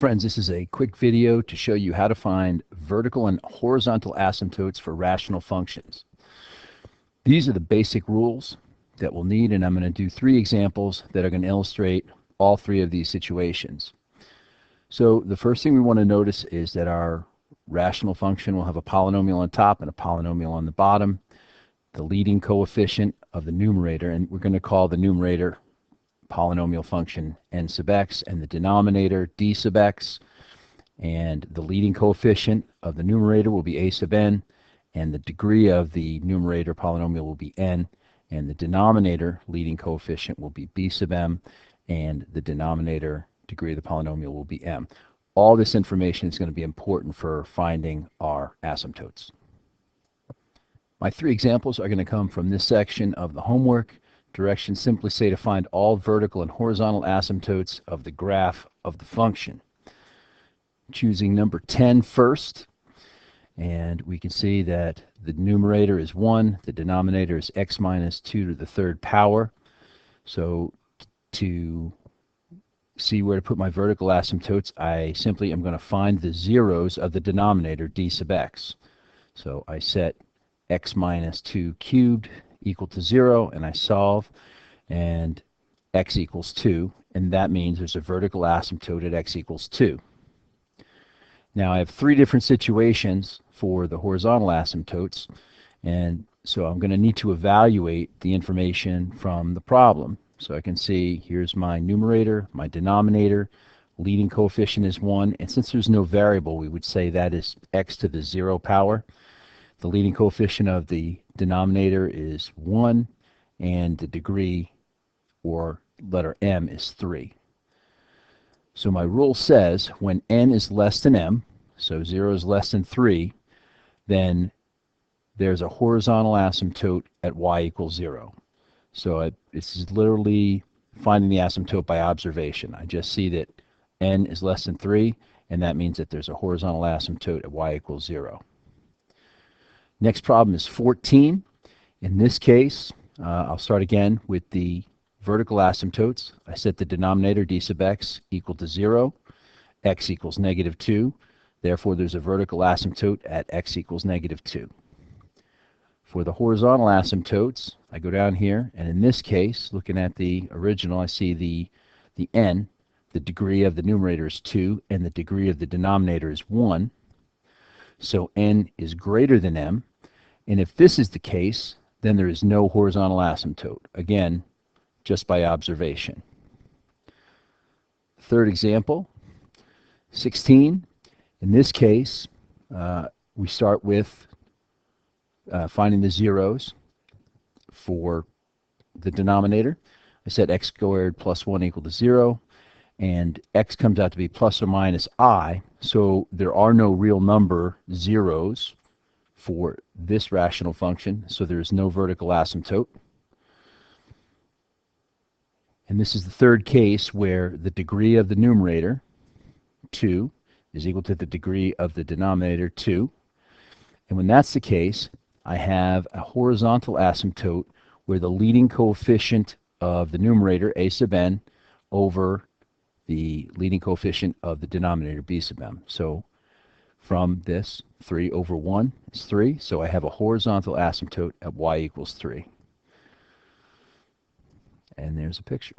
Friends, this is a quick video to show you how to find vertical and horizontal asymptotes for rational functions. These are the basic rules that we'll need, and I'm going to do 3 examples that are going to illustrate all 3 of these situations. So the first thing we want to notice is that our rational function will have a polynomial on top and a polynomial on the bottom. The leading coefficient of the numerator, and we're going to call the numerator polynomial function n sub x, and the denominator d sub x, and the leading coefficient of the numerator will be a sub n, and the degree of the numerator polynomial will be n, and the denominator leading coefficient will be b sub m, and the denominator degree of the polynomial will be m. All this information is going to be important for finding our asymptotes. My 3 examples are going to come from this section of the homework. Directions simply say to find all vertical and horizontal asymptotes of the graph of the function. Choosing number 10 first, and we can see that the numerator is 1, the denominator is x minus 2 to the 3rd power. So to see where to put my vertical asymptotes, I simply am going to find the zeros of the denominator d sub x. So I set x minus 2 cubed equal to 0, and I solve, and x equals 2, and that means there's a vertical asymptote at x equals 2. Now I have 3 different situations for the horizontal asymptotes, and so I'm going to need to evaluate the information from the problem. So I can see here's my numerator, my denominator, leading coefficient is 1, and since there's no variable, we would say that is x to the 0 power. The leading coefficient of the denominator is 1, and the degree, or letter m, is 3. So my rule says when n is less than m, so 0 is less than 3, then there's a horizontal asymptote at y equals 0. So this is literally finding the asymptote by observation. I just see that n is less than 3, and that means that there's a horizontal asymptote at y equals 0. Next problem is 14. In this case, I'll start again with the vertical asymptotes. I set the denominator d sub x equal to 0, x equals negative 2. Therefore, there's a vertical asymptote at x equals negative 2. For the horizontal asymptotes, I go down here, and in this case, looking at the original, I see the n, the degree of the numerator is 2, and the degree of the denominator is 1. So n is greater than m, and if this is the case, then there is no horizontal asymptote, again, just by observation. Third example, 16. In this case, we start with finding the zeros for the denominator. I set x squared plus 1 equal to 0, and x comes out to be plus or minus I, so there are no real number zeros for this rational function, so there is no vertical asymptote. And this is the third case where the degree of the numerator, 2, is equal to the degree of the denominator, 2. And when that's the case, I have a horizontal asymptote where the leading coefficient of the numerator, a sub n, over the leading coefficient of the denominator, b sub m. So from this, 3 over 1 is 3, so I have a horizontal asymptote at y equals 3. And there's a picture.